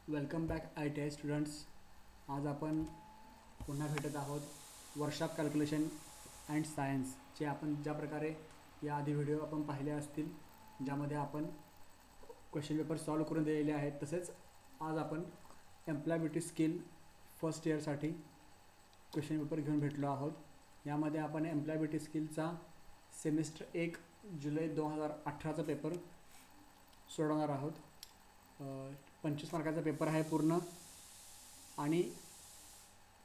Welcome back ITI students. आज आपण पुन्हा भेटत आहोत वर्कशॉप कॅल्क्युलेशन अँड सायन्सचे. आपण ज्या प्रकारे याआधी व्हिडिओ आपण पाहिले असतील ज्यामध्ये आपण क्वेश्चन पेपर सॉल्व करून दिलेले आहेत, तसेच आज आपण एम्प्लॉयबिलिटी स्किल फर्स्ट इयरसाठी क्वेश्चन पेपर घेऊन भेटलो आहोत. यामध्ये आपण एम्प्लॉयबिलिटी स्किलचा सेमिस्टर 1 जुलै 2018चा पेपर सोडवणार आहोत. 25 मार्काचा पेपर आहे पूर्ण आणि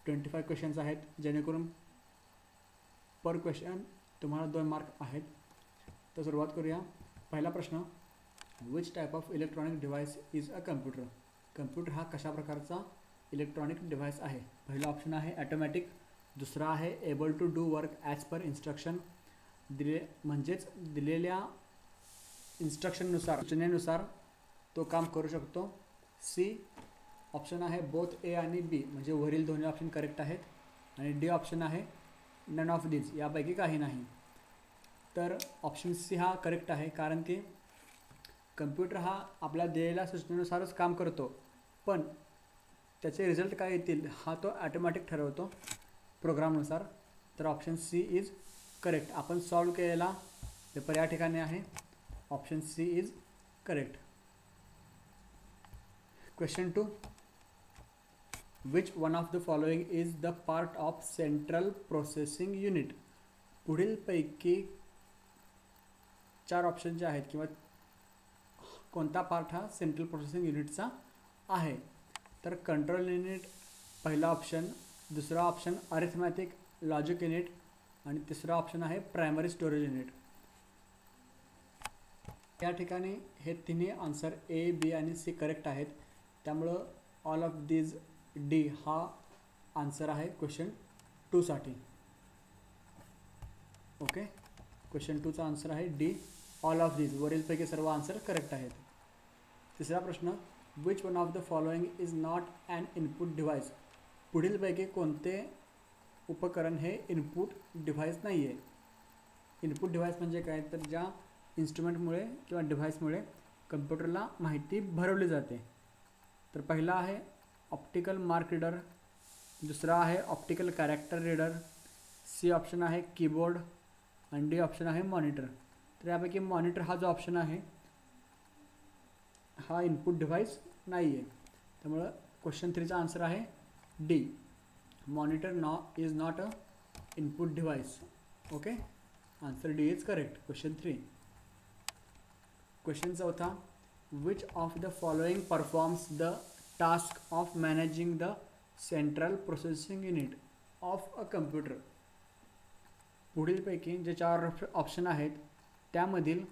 25 क्वेश्चन्स आहेत, जेणेकरून पर क्वेश्चन तुम्हाला 2 मार्क आहेत. तर सुरुवात करूया. पहिला प्रश्न, which type of electronic device is a computer. Computer हा कशा प्रकारचा इलेक्ट्रॉनिक डिव्हाइस आहे. पहिला ऑप्शन आहे ॲटोमॅटिक, दुसरा आहे able to do work as per instruction, म्हणजेच दिलेल्या इन्स्ट्रक्शननुसार सूचनेनुसार तो काम करू शकतो. सी ऑप्शन आहे बोथ ए आणि बी, म्हणजे वरील दोन्ही ऑप्शन करेक्ट आहेत. आणि डी ऑप्शन आहे नन ऑफ दिस, यापैकी काही नाही. तर ऑप्शन सी हा करेक्ट आहे, कारण की कम्प्युटर हा आपल्या दिलेल्या सूचनेनुसारच काम करतो, पण त्याचे रिझल्ट काय येतील हा तो ॲटोमॅटिक ठरवतो प्रोग्रामनुसार. तर ऑप्शन सी इज करेक्ट. आपण सॉल्व केलेला पेपर या ठिकाणी आहे. Option C is correct. Question 2. Which one of the following is the part of central processing unit. पुढील पैकी 4 ऑप्शन जे आहेत किंवा कोणता पार्ट हा सेंट्रल प्रोसेसिंग युनिटचा आहे. तर कंट्रोल युनिट पहिला ऑप्शन, दुसरा ऑप्शन अरिथमॅटिक लॉजिक युनिट आणि तिसरा ऑप्शन आहे प्रायमरी स्टोरेज युनिट. या ठिकाणी हे तिन्ही आन्सर ए, बी आणि सी करेक्ट आहेत. त्यामुळं ऑल ऑफ दीज डी हा आन्सर आहे क्वेश्चन 2 साठी. ओके, क्वेश्चन 2चा आन्सर आहे डी, ऑल ऑफ दीज. वरीलपैकी सर्व आन्सर करेक्ट आहेत. तिसरा प्रश्न, which one of the following is not an input device. पुढीलपैकी कोणते उपकरण हे इनपुट डिव्हाइस नाही आहे. इनपुट डिव्हाइस म्हणजे काय, तर ज्या इन्स्ट्रुमेंटमुळे किंवा डिव्हाइसमुळे कम्प्युटरला माहिती भरवली जाते. तर पहिला आहे ऑप्टिकल मार्क रीडर, दुसरा आहे optical character reader, C option आहे कीबोर्ड आणि डी ऑप्शन आहे मॉनिटर. तर यापैकी मॉनिटर हा जो ऑप्शन आहे हा इनपुट डिव्हाइस नाही आहे. त्यामुळं क्वेश्चन 3चा आन्सर आहे D, monitor is not a input device. Okay, answer D is correct. Question 3. Question 4. Which of the following performs the task of managing the central processing unit of a computer. पुढीलपैकी जे 4 option आहेत त्यामधील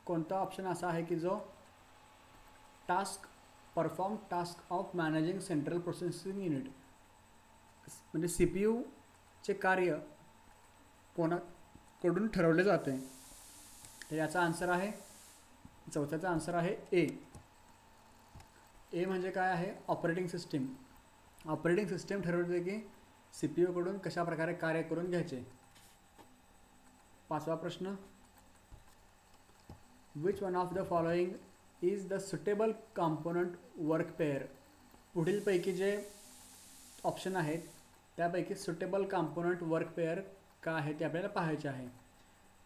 कोणता option असा आहे की जो perform task of managing central processing unit, म्हणजे CPU कार्य कोणाकडून ठरवले जाते. तर याचा आन्सर आहे, चौथ्याचा आन्सर आहे ए. ए म्हणजे काय आहे, ऑपरेटिंग सिस्टीम. ऑपरेटिंग सिस्टीम ठरवते की CPU कडून कशा प्रकारे कार्य करून घ्यायचे. 5वा प्रश्न, which one of the following is the suitable component work pair. पुढीलपैकी जे ऑप्शन आहेत त्यापैकी सुटेबल कॉम्पोनंट वर्क पेअर का आहे ते आपल्याला पाहायचे आहे.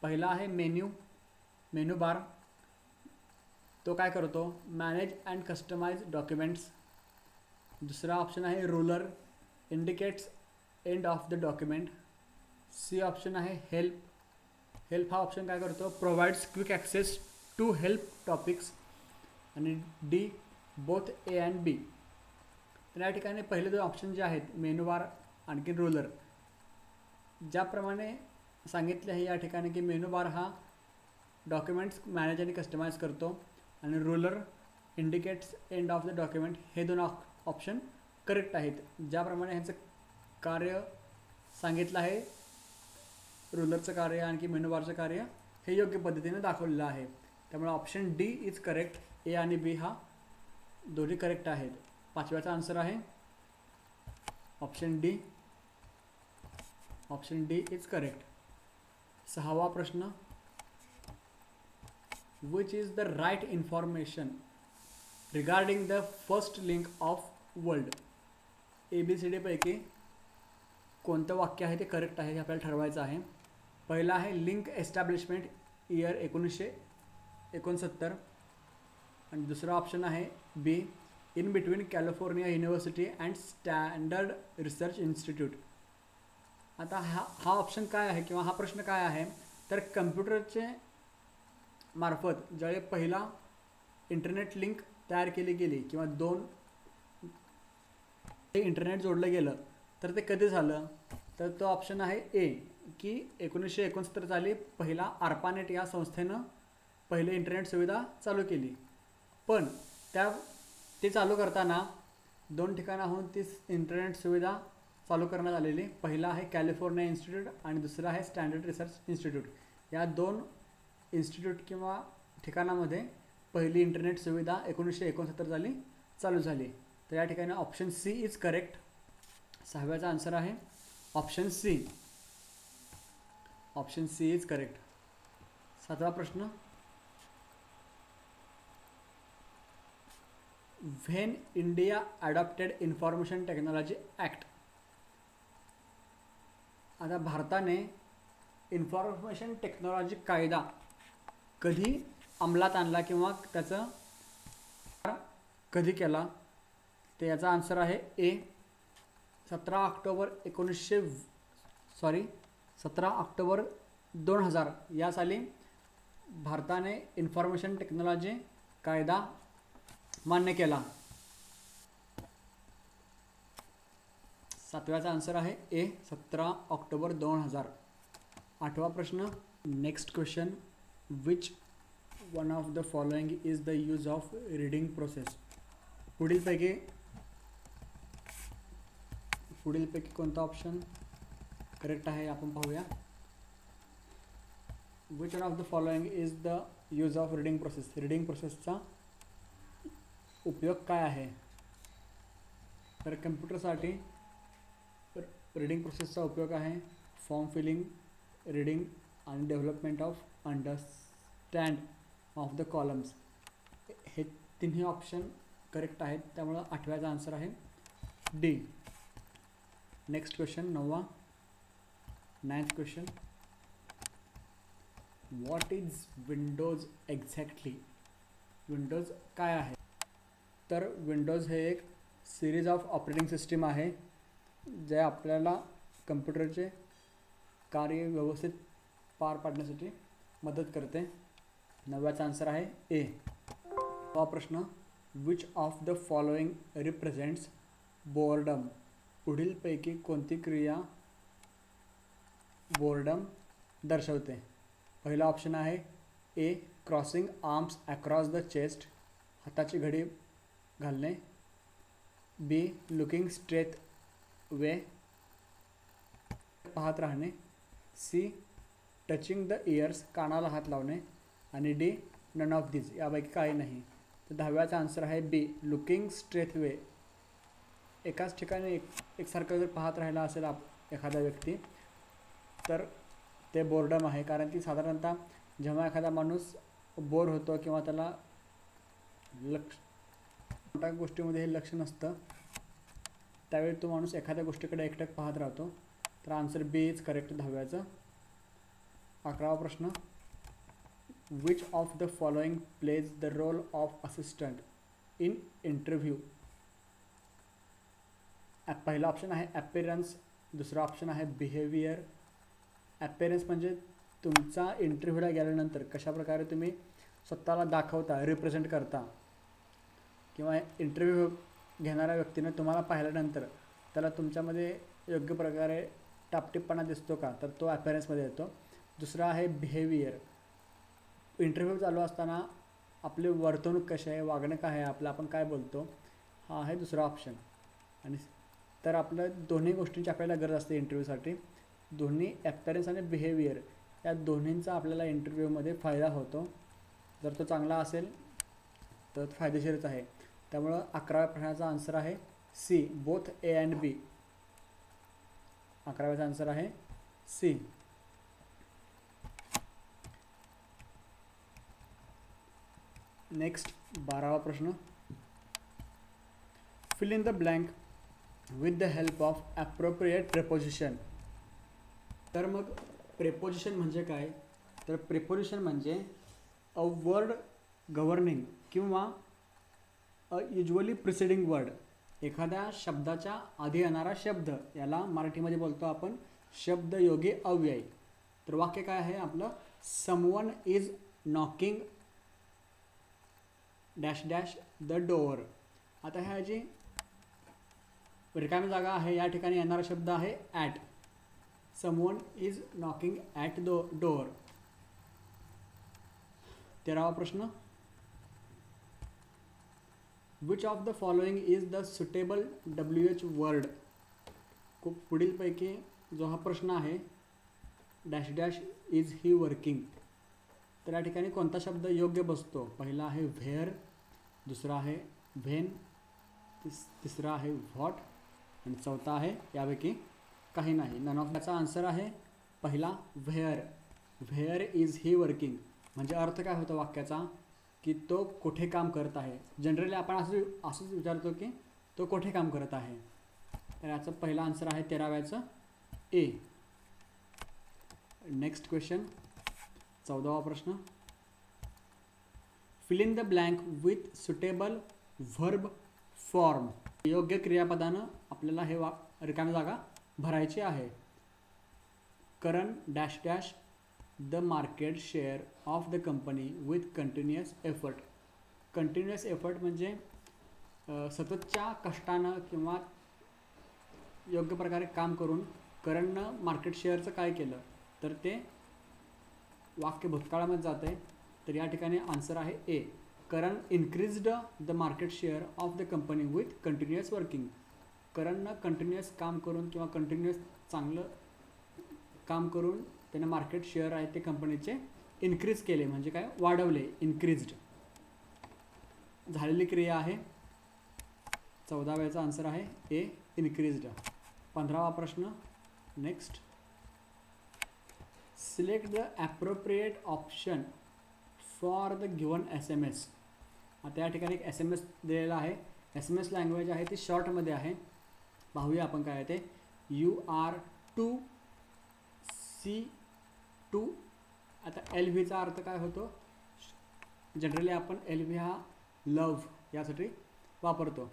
पहिला आहे मेनू बार. तो काय करतो, मॅनेज अँड कस्टमाइज डॉक्युमेंट्स. दुसरा ऑप्शन आहे ruler, indicates end of the document. C option आहे हेल्प हा ऑप्शन काय करतो, provides quick access to help topics. आणि D both A and B. तर या ठिकाणी पहिले 2 ऑप्शन जे आहेत मेनू बार आणखी रूलर, ज्याप्रमाणे सांगितले आहे या ठिकाणी की मेनू बार हा डॉक्युमेंट्स मॅनेज आणि कस्टमाइज करतो आणि ruler indicates end of the document, हे 2 ऑप्शन करेक्ट आहेत. ज्याप्रमाणे ह्यांचं कार्य सांगितलं आहे, रूलरचं कार्य आणखी मेनू बारचं कार्य हे योग्य पद्धतीने दाखवलेलं आहे. त्यामुळे option D is correct. A आणि बी हा दोन्ही करेक्ट आहेत. 5व्याचा आन्सर आहे option D. Option D is correct. 6वा प्रश्न, which is the right information regarding the first link of world. ABCD पैकी कोणतं वाक्य आहे ते करेक्ट आहे हे आपल्याला ठरवायचं आहे. पहिला आहे लिंक एस्टॅब्लिशमेंट इयर 1969 आणि दुसरा ऑप्शन आहे be in between California university and standard research institute. आता हा ऑप्शन काय आहे किंवा हा प्रश्न काय आहे तर कम्प्युटरचे मार्फत ज्यावेळी पहिला इंटरनेट लिंक तयार केली गेली किंवा दोन इंटरनेट जोडलं गेलं तर ते कधी झालं तर तो ऑप्शन आहे ए की 1969 साली पहिला ARPANET या संस्थेनं पहिले इंटरनेट सुविधा चालू केली. पण ते चालू करताना दोन ठिकाणाहून ती इंटरनेट सुविधा चालू करण्यात आलेली. पहिला आहे कॅलिफोर्निया इन्स्टिट्यूट आणि दुसरा आहे स्टँडर्ड रिसर्च इन्स्टिट्यूट. या दोन इन्स्टिट्यूट किंवा ठिकाणामध्ये पहिली इंटरनेट सुविधा 1969 साली चालू झाली. तर या ठिकाणी ऑप्शन सी इज करेक्ट. 6व्याचा आन्सर आहे option C. Option C is correct. 7वा प्रश्न. When India adopted information technology act. आता भारताने इन्फॉर्मेशन टेक्नॉलॉजी कायदा कधी अंमलात आणला किंवा त्याचं कधी केला ते याचा आन्सर आहे ए 17 ऑक्टोबर 2000 या साली भारताने इन्फॉर्मेशन टेक्नॉलॉजी कायदा मान्य केला. 7व्याचा आन्सर आहे ए 17 ऑक्टोबर 2000. 8वा प्रश्न. Next question. Which one of the following is the use of reading process. पुढीलपैकी कोणता ऑप्शन करेक्ट आहे आपण पाहूया. Which one of the following is the use of reading process. Reading प्रोसेसचा उपयोग काय आहे तर कम्प्युटरसाठी रीडिंग प्रोसेसचा उपयोग आहे फॉर्म फिलिंग, रीडिंग आणि development of understand of the columns. हे तिन्ही ऑप्शन करेक्ट आहेत त्यामुळं 8व्याचा आन्सर आहे डी. Next question. 9वा. 9th question. What is Windows exactly. Windows काय आहे तर विंडोज हे एक सिरीज ऑफ ऑपरेटिंग सिस्टीम आहे जे आपल्याला कम्प्युटरचे कार्य व्यवस्थित पार पाडण्यासाठी मदत करते. 9व्याचा आन्सर आहे ए. हा प्रश्न. Which of the following represents boredom. पुढीलपैकी कोणती क्रिया बोर्डम दर्शवते. पहिला ऑप्शन आहे A crossing arms across the chest. हाताची घडी घालणे. बी लुकिंग स्ट्रेट वे पाहत राहणे. सी टचिंग द इयर्स कानाला हात लावणे. आणि डी नन ऑफ दिस यापैकी काही नाही. तर 10व्याचा आन्सर आहे बी लुकिंग स्ट्रेट वे. एकाच ठिकाणी एकसारखं जर पाहत राहिला असेल एखादा व्यक्ती तर ते बोर्डम आहे. कारण की साधारणतः जेव्हा एखादा माणूस बोर होतो किंवा त्याला मोठ्या गोष्टीमध्ये हे लक्ष नसतं त्यावेळी तो माणूस एखाद्या गोष्टीकडे एकटक पाहत राहतो. तर आन्सर बी इज करेक्ट 10व्याचं. 11वा प्रश्न. Which of the following plays the role of assistant in interview. पहिला ऑप्शन आहे ॲपिरन्स. दुसरा ऑप्शन आहे बिहेवियर. ॲपिरन्स म्हणजे तुमचा इंटरव्ह्यूला गेल्यानंतर कशाप्रकारे तुम्ही स्वतःला दाखवता, रिप्रेझेंट करता किंवा इंटरव्ह्यू घेणाऱ्या व्यक्तीने तुम्हाला पाहिल्यानंतर त्याला तुमच्यामध्ये योग्य प्रकारे टापटीपणा दिसतो का तर तो ॲपिरन्समध्ये येतो. दुसरा आहे बिहेवियर. इंटरव्ह्यू चालू असताना आपली वर्तणूक कशी आहे, वागणं काय आहे आपलं, आपण काय बोलतो, हा आहे दुसरा ऑप्शन. आणि तर आपलं दोन्ही गोष्टींची आपल्याला गरज असते इंटरव्ह्यूसाठी. दोन्ही ॲपिरन्स आणि बिहेवियर या दोन्हींचा आपल्याला इंटरव्ह्यूमध्ये फायदा होतो. जर तो चांगला असेल तर फायदेशीरच आहे. त्यामुळं 11व्या प्रश्नाचा आन्सर आहे C both A and B. 11व्याचा आन्सर आहे सी. नेक्स्ट 12वा प्रश्न. Fill in the blank with the help of appropriate preposition. तर मग प्रेपोजिशन म्हणजे काय? तर प्रेपोजिशन म्हणजे अ वर्ड गव्हर्निंग किंवा अ युजली प्रिसिडिंग वर्ड, एखाद्या शब्दाच्या आधी येणारा शब्द, याला मराठीमध्ये बोलतो आपण शब्दयोगी अव्यय. तर वाक्य काय आहे आपलं? Someone is knocking dash dash the door. आता ह्या जी रिकामी जागा आहे या ठिकाणी येणारा शब्द आहे at. Someone is knocking at the door. 13वा प्रश्न, which of the following is the suitable WH word. पुढीलपैकी जो हा प्रश्न आहे dash dash is he working, तर या ठिकाणी कोणता शब्द योग्य बसतो? पहिला आहे व्हेअर, दुसरा आहे व्हेन, तिसरा आहे व्हॉट आणि चौथा आहे यापैकी काही नाही. नन ऑफ याचा आन्सर आहे पहिला where. Where is he working म्हणजे अर्थ काय होतो वाक्याचा? की तो कुठे काम करत आहे. जनरली आपण असंच विचारतो की तो कुठे काम करत आहे. तर याचं पहिला आन्सर आहे 13व्याचं ए. नेक्स्ट क्वेश्चन, 14वा प्रश्न, fill in the blank with suitable verb form. योग्य क्रियापदानं आपल्याला हे रिकामी जागा भरायची आहे. Karan dash dash the market share of the company with continuous effort. Continuous effort म्हणजे सततच्या कष्टानं किंवा योग्य प्रकारे काम करून करणनं मार्केट शेअरचं काय केलं, तर ते वाक्य भूतकाळामध्ये जातं आहे. तर या ठिकाणी आन्सर आहे A. Karan increased the market share of the company with continuous working. करणनं कंटिन्युअस काम करून किंवा कंटिन्युअस चांगलं काम करून त्याने मार्केट शेअर आहे ते कंपनीचे इन्क्रीज केले, म्हणजे काय? वाढवले, इन्क्रीज्ड. झालेली क्रिया आहे. 14व्याचा आन्सर आहे ए, इन्क्रीज्ड. 15वा प्रश्न, next, select the appropriate option for the given SMS. आता या ठिकाणी एक SMS दिलेला आहे. SMS लँग्वेज आहे ती शॉर्टमध्ये आहे. पाहूया आपण काय आहे ते. UR2C2. आता LVचा अर्थ काय होतो? जनरली आपण LV हा लव्ह यासाठी वापरतो.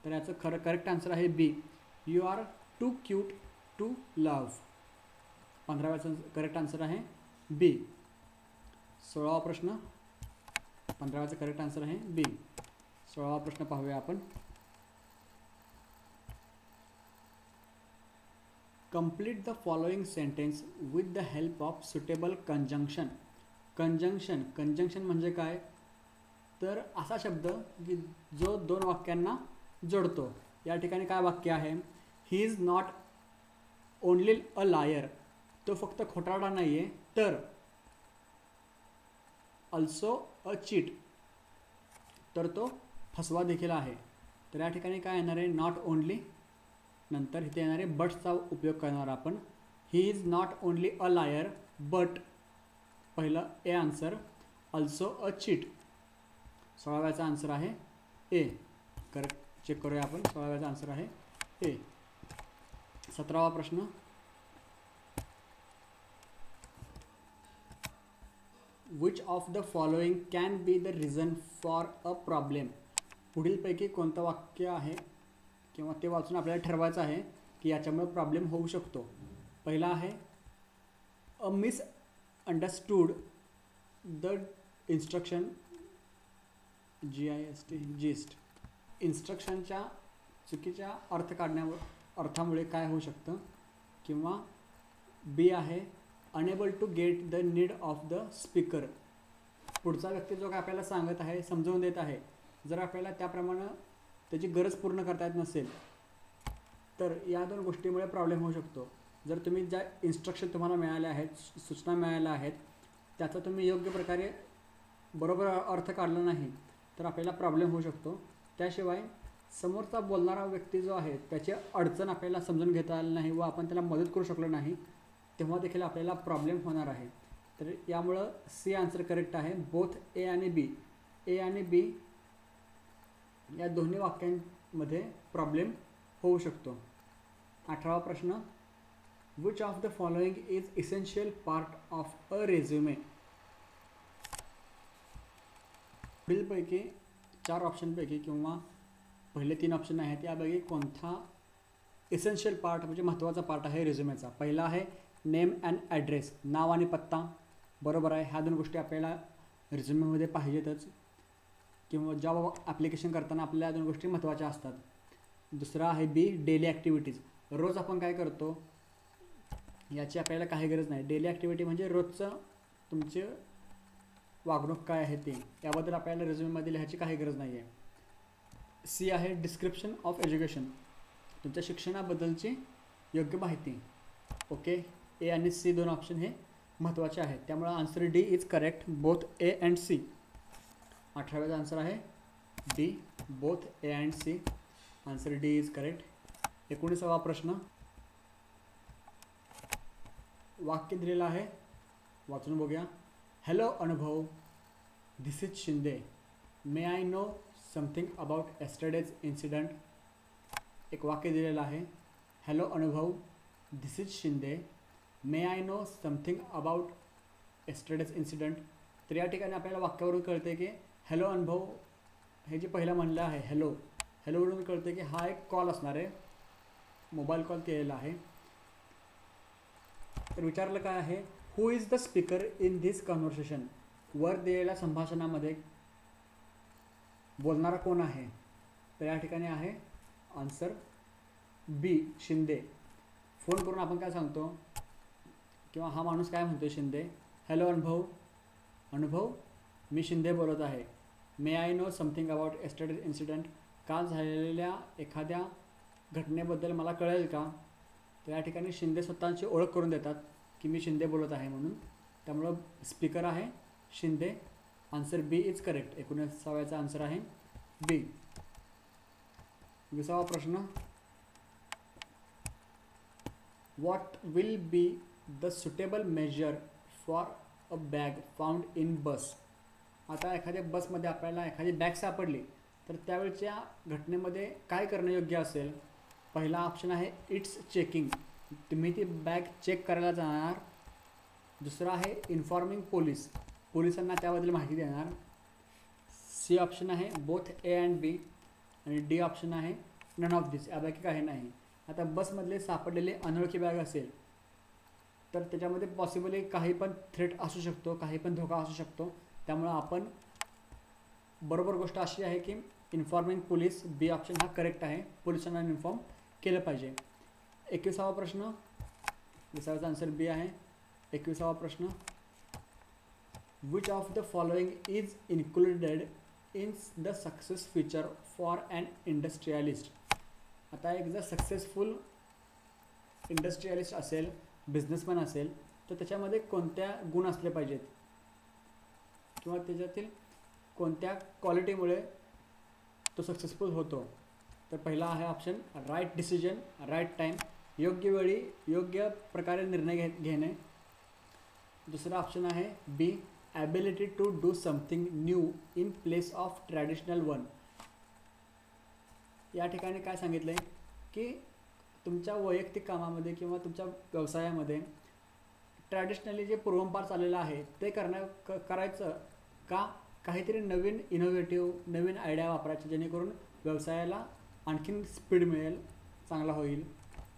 तर याचं करेक्ट आन्सर आहे B. You are too cute to love. 15व्याचं करेक्ट आन्सर आहे बी. 16वा प्रश्न, 15व्याचं करेक्ट आन्सर आहे बी. 16वा प्रश्न पाहूया आपण. Complete the following sentence with the help of suitable conjunction. Conjunction म्हणजे काय? तर असा शब्द की जो दोन वाक्यांना जोडतो. या ठिकाणी काय वाक्य आहे? ही इज नॉट ओनली अ लायर. तो फक्त खोटारडा नाही आहे, तर अल्सो अ चीट, तर तो फसवा देखील आहे. तर या ठिकाणी काय येणार आहे? नॉट ओनली, नंतर इथे येणारे बटचा उपयोग करणार आपण. He is not only a liar but, पहिलं A answer, also a cheat. 16व्याचा आन्सर आहे ए. करेक्ट चेक करूया आपण. 16व्याचा आन्सर आहे ए. 17वा प्रश्न, which of the following can be the reason for a problem. पुढीलपैकी कोणतं वाक्य आहे किंवा ते वाचून आपल्याला ठरवायचं आहे की याच्यामुळे प्रॉब्लेम होऊ शकतो. पहिला आहे a misunderstood the instruction GIST. इन्स्ट्रक्शनच्या चुकीच्या अर्थामुळे काय होऊ शकतं? किंवा बी आहे unable to get the need of the speaker. पुढचा व्यक्ती जो काय आपल्याला सांगत आहे, समजावून देत आहे, जर आपल्याला त्याप्रमाणे त्याची गरज पूर्ण करता येत नसेल तर या दोन गोष्टीमुळे प्रॉब्लेम होऊ शकतो. जर तुम्ही ज्या इन्स्ट्रक्शन तुम्हाला मिळाल्या आहेत, सूचना मिळाल्या आहेत, त्याचा तुम्ही योग्य प्रकारे बरोबर अर्थ काढला नाही तर आपल्याला प्रॉब्लेम होऊ शकतो. त्याशिवाय समोरचा बोलणारा व्यक्ती जो आहे त्याची अडचण आपल्याला समजून घेता आली नाही व आपण त्याला मदत करू शकलो नाही, तेव्हा देखील आपल्याला प्रॉब्लेम होणार आहे. तर यामुळं सी आन्सर करेक्ट आहे. बोथ ए आणि बी. ए आणि बी या दोन्ही मध्ये प्रॉब्लेम होऊ शकतो. 18वा प्रश्न, which of the following is essential part of a resume. पुढीलपैकी 4 ऑप्शनपैकी किंवा पहिले 3 ऑप्शन आहेत यापैकी कोणता इसेन्शियल पार्ट म्हणजे महत्त्वाचा पार्ट आहे रेझ्युमेचा. पहिला आहे नेम अँड ॲड्रेस, नाव आणि पत्ता. बरोबर आहे, ह्या 2 गोष्टी आपल्याला रेझ्युमेमध्ये पाहिजेतच किंवा जॉब ॲप्लिकेशन करताना आपल्याला 2 गोष्टी महत्त्वाच्या असतात. दुसरा आहे बी, डेली ॲक्टिव्हिटीज. रोज आपण काय करतो याची आपल्याला काही गरज नाही. डेली ॲक्टिव्हिटी म्हणजे रोजचं तुमचे वागणूक काय आहे ते, याबद्दल आपल्याला रेझ्युमेमध्ये लिहायची काही गरज नाही आहे. सी आहे डिस्क्रिप्शन ऑफ एज्युकेशन, तुमच्या शिक्षणाबद्दलची योग्य माहिती. ओके, ए आणि सी 2 ऑप्शन हे महत्त्वाचे आहेत, त्यामुळे answer D is correct, both A and C. 18वाचा आन्सर आहे D, both A and C. Answer D is correct. 19वा प्रश्न, वाक्य दिलेलं आहे, वाचून बघूया. Hello Anubhav, this is Shinde, may I know something about yesterday's incident. एक वाक्य दिलेलं आहे, hello Anubhav, this is Shinde, may I know something about yesterday's incident. तर या ठिकाणी आपल्याला वाक्यावरून कळते की हॅलो अनुभव हे जे पहिलं म्हणलं आहे हॅलोवरून कळते की हा एक कॉल असणार आहे, मोबाईल कॉल केलेला आहे. तर विचारलं काय आहे, who is the speaker in this conversation. वर दिलेल्या संभाषणामध्ये बोलणारा कोण आहे. तर या ठिकाणी आहे आन्सर बी, शिंदे. फोन करून आपण काय सांगतो किंवा हा माणूस काय म्हणतो, शिंदे, हॅलो अनुभव, मी शिंदे बोलत आहे, may I know something about yesterday's incident, काल झालेल्या एखाद्या घटनेबद्दल मला कळेल का. तर या ठिकाणी शिंदे स्वतःची ओळख करून देतात की मी शिंदे बोलत आहे म्हणून, त्यामुळं स्पीकर आहे Shinde. Answer B is correct. 19वाचा आन्सर आहे बी. 20वा प्रश्न, what will be the suitable measure for a bag found in bus. आता एखाद्या बसमध्ये आपल्याला एखादी बॅग सापडली तर त्यावेळच्या घटनेमध्ये काय करणं योग्य असेल. पहिला ऑप्शन आहे इट्स चेकिंग, तुम्ही ती बॅग चेक करायला जाणार. दुसरा आहे इन्फॉर्मिंग पोलिसांना त्याबद्दल माहिती देणार. सी ऑप्शन आहे बोथ ए अँड बी. आणि डी ऑप्शन आहे नन ऑफ दिस, यापैकी काही नाही. आता बसमधले सापडलेले अनोळखी बॅग असेल तर त्याच्यामध्ये पॉसिबली काही पण थ्रेट असू शकतो, काही पण धोका असू शकतो. त्यामुळं आपण बरोबर गोष्ट अशी आहे की इन्फॉर्मिंग पोलीस, बी ऑप्शन हा करेक्ट आहे, पोलिसांना इन्फॉर्म केलं पाहिजे. 21वा प्रश्न, 20चा आन्सर बी आहे. 21वा प्रश्न, which of the following is included in the success feature for an industrialist. आता एक जर सक्सेसफुल इंडस्ट्रियलिस्ट असेल, बिझनेसमॅन असेल, तर त्याच्यामध्ये कोणत्या गुण असले पाहिजेत किंवा त्याच्यातील कोणत्या क्वालिटीमुळे तो सक्सेसफुल होतो. तर पहिला आहे option right decision, right time, योग्य वेळी योग्य प्रकारे निर्णय घेणे. दुसरा ऑप्शन आहे B, ability to do something new in place of traditional one. या ठिकाणी काय सांगितलं आहे की तुमच्या वैयक्तिक कामामध्ये किंवा तुमच्या व्यवसायामध्ये ट्रॅडिशनली जे पूर्वंपार चाललेलं आहे ते करायचं का, काहीतरी नवीन इनोव्हेटिव्ह, नवीन आयडिया वापरायची जेणेकरून व्यवसायाला आणखीन स्पीड मिळेल, चांगला होईल.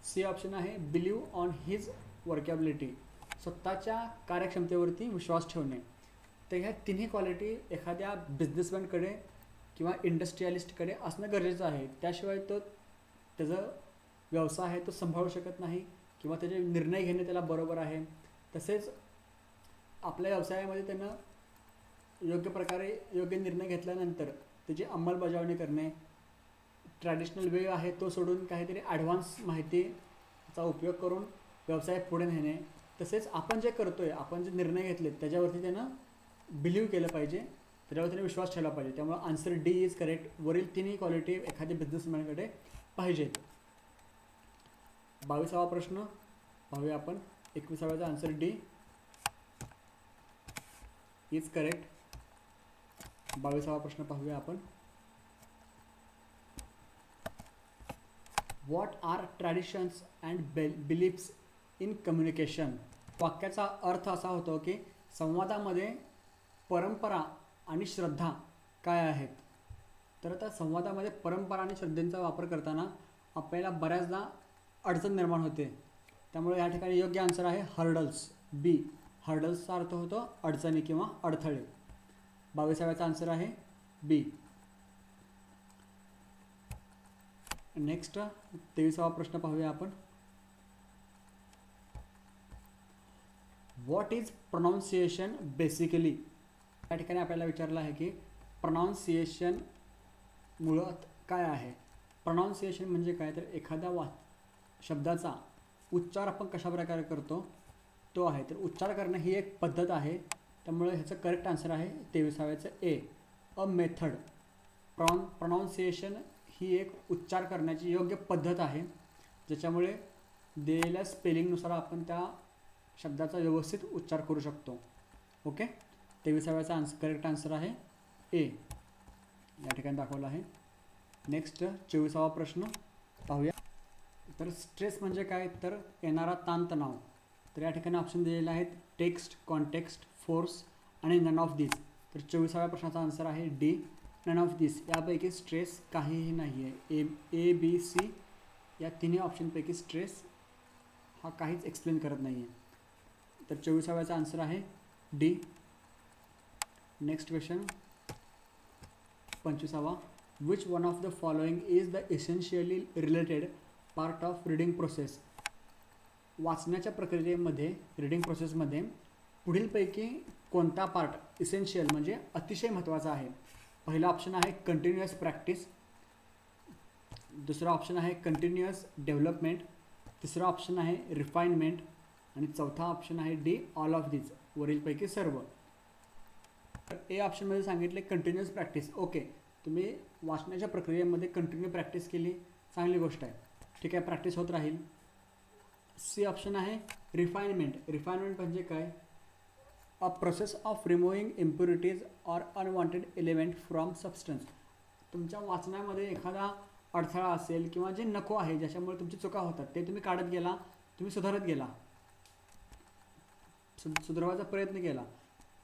सी ऑप्शन आहे बिलीव्ह ऑन हिज वर्कॅबिलिटी, स्वतःच्या कार्यक्षमतेवरती विश्वास ठेवणे. तर ह्या तिन्ही क्वालिटी एखाद्या बिझनेसमॅनकडे किंवा इंडस्ट्रियलिस्टकडे असणं गरजेचं आहे. त्याशिवाय तो त्याचा व्यवसाय आहे तो सांभाळू शकत नाही किंवा त्याचे निर्णय घेणे त्याला बरोबर आहे. तसेच आपल्या व्यवसायामध्ये त्यानं योग्य प्रकारे योग्य निर्णय घेतल्यानंतर त्याची अंमलबजावणी करणे, ट्रॅडिशनल वे आहे तो सोडून काहीतरी ॲडव्हान्स माहितीचा उपयोग करून व्यवसाय पुढे नेणे. तसेच आपण जे करतोय, आपण जे निर्णय घेतले त्याच्यावरती त्यानं बिलीव्ह केलं पाहिजे, त्याच्यावर त्याने विश्वास ठेवला पाहिजे. त्यामुळे आन्सर डी इज करेक्ट. वरील तिन्ही क्वालिटी एखाद्या बिझनेसमॅनकडे पाहिजेत. 22वा प्रश्न पाहूया आपण. 21चा आन्सर डी इज करेक्ट. 22वा प्रश्न पाहूया आपण. What are traditions and beliefs in communication. वाक्याचा अर्थ असा होतो की संवादामध्ये परंपरा आणि श्रद्धा काय आहेत. तर आता संवादामध्ये परंपरा आणि श्रद्धेचा वापर करताना आपल्याला बऱ्याचदा अडचण निर्माण होते. त्यामुळे या ठिकाणी योग्य आन्सर आहे हर्डल्स, बी. हर्डल्सचा अर्थ होतो अडचणी किंवा अडथळे. 22वाचा आन्सर आहे बी. नेक्स्ट 23वा प्रश्न पाहूया आपण. What is pronunciation basically. या ठिकाणी आपल्याला विचारलं आहे की प्रोनाऊन्सिएशन मुळात काय आहे. प्रोनाऊन्सिएशन म्हणजे काय, तर एखाद्या शब्दाचा उच्चार आपण कशा प्रकारे करतो तो आहे. तर उच्चार करणं ही एक पद्धत आहे. त्यामुळे ह्याचं करेक्ट आन्सर आहे 23वाचं ए, अ मेथड. प्रोनाऊन्सिएशन ही एक उच्चार करण्याची योग्य पद्धत आहे, ज्याच्यामुळे दिलेल्या स्पेलिंगनुसार आपण त्या शब्दाचा व्यवस्थित उच्चार करू शकतो. ओके, 23वाचा करेक्ट आन्सर आहे ए, या ठिकाणी दाखवलं आहे. नेक्स्ट 24वा प्रश्न पाहूया. तर स्ट्रेस म्हणजे काय, तर येणारा ताणतणाव. तर या ठिकाणी ऑप्शन दिलेले आहेत टेक्स्ट, कॉन्टेक्स्ट, फोर्स आणि नन ऑफ दिस. तर 24व्या प्रश्नाचा आन्सर आहे डी, नन ऑफ दिस. यापैकी स्ट्रेस काहीही नाही आहे. ए बी सी या तिन्ही ऑप्शनपैकी स्ट्रेस हा काहीच एक्सप्लेन करत नाही आहे. तर 24व्याचा आन्सर आहे डी. नेक्स्ट क्वेश्चन 25वा. Which one of the following is the essentially related part of reading process. वाचण्याच्या प्रक्रियेमध्ये, रीडिंग प्रोसेसमध्ये पुढीलपैकी कोणता पार्ट इसेन्शियल म्हणजे अतिशय महत्त्वाचा आहे. पहिला ऑप्शन आहे कंटिन्युअस प्रॅक्टिस, दुसरा ऑप्शन आहे कंटिन्युअस डेव्हलपमेंट, तिसरा ऑप्शन आहे रिफाइनमेंट आणि चौथा ऑप्शन आहे डी, ऑल ऑफ दिस, वरीलपैकी सर्व. ए ऑप्शनमध्ये सांगितले कंटिन्युअस प्रॅक्टिस. ओके, तुम्ही वाचण्याच्या प्रक्रियेमध्ये कंटिन्यू प्रॅक्टिस केली, चांगली गोष्ट आहे, ठीक आहे, प्रॅक्टिस होत राहील. सी ऑप्शन आहे रिफाइनमेंट. रिफाइनमेंट म्हणजे काय, a process of removing impurities or unwanted element from substance. तुमच्या वाचण्यामध्ये एखादा अडथळा असेल किंवा जे नको आहे, ज्याच्यामुळे तुमची चुका होतात, ते तुम्ही काढत गेला, तुम्ही सुधारत गेला, सुधारवायचा प्रयत्न केला,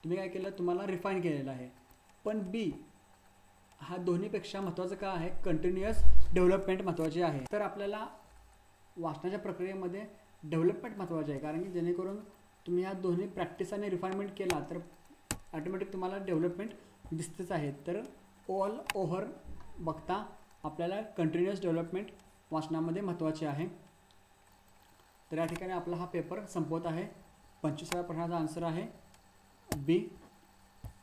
तुम्ही काय केलं, तुम्हाला रिफाईन केलेलं आहे. पण बी हा दोन्हीपेक्षा महत्त्वाचं का आहे, कंटिन्युअस डेव्हलपमेंट महत्त्वाची आहे. तर आपल्याला वाचण्याच्या प्रक्रियेमध्ये डेव्हलपमेंट महत्त्वाचे आहे, कारण की जेणेकरून तुम्ही ह्या दोन्ही प्रॅक्टिस आणि रिफाइनमेंट केला तर ऑटोमॅटिक तुम्हाला डेव्हलपमेंट दिसतेच आहे. तर ऑल ओव्हर बघता आपल्याला कंटिन्युअस डेव्हलपमेंट वाचनामध्ये महत्त्वाचे आहे. तर या ठिकाणी आपला हा पेपर संपवत आहे. 25व्या प्रश्नाचा आन्सर आहे बी.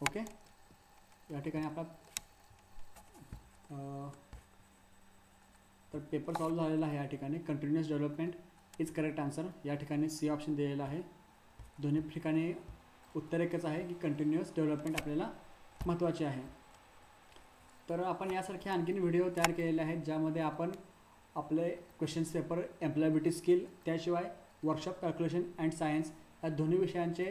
ओके, या ठिकाणी आपला तर पेपर सॉल्व झालेला आहे. या ठिकाणी continuous development is correct answer. या ठिकाणी सी ऑप्शन दिलेला आहे. दोन्ही ठिकाणी उत्तर एकच आहे की कंटिन्युअस डेव्हलपमेंट आपल्याला महत्त्वाचे आहे. तर आपण यासारखे आणखीन व्हिडिओ तयार केलेले आहेत, ज्यामध्ये आपण आपले क्वेश्चन्स पेपर, एम्प्लॉयबिलिटी स्किल, त्याशिवाय वर्कशॉप कॅल्क्युलेशन अँड सायन्स या दोन्ही विषयांचे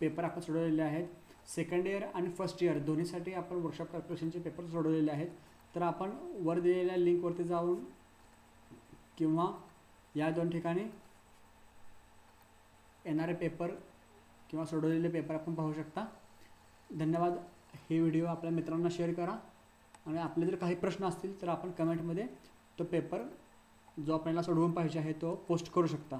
पेपर आपण सोडवलेले आहेत. सेकंड इयर आणि फर्स्ट इयर दोन्हीसाठी आपण वर्कशॉप कॅल्क्युलेशनचे पेपर सोडवलेले आहेत. तर आपण वर दिलेल्या लिंकवरती जाऊन किंवा या दोन ठिकाणी येणारे पेपर किंवा सोडवलेले पेपर आपण पाहू शकता. धन्यवाद. हे व्हिडिओ आपल्या मित्रांना शेअर करा आणि आपले जर काही प्रश्न असतील तर आपण कमेंटमध्ये तो पेपर जो आपल्याला सोडवून पाहिजे आहे तो पोस्ट करू शकता.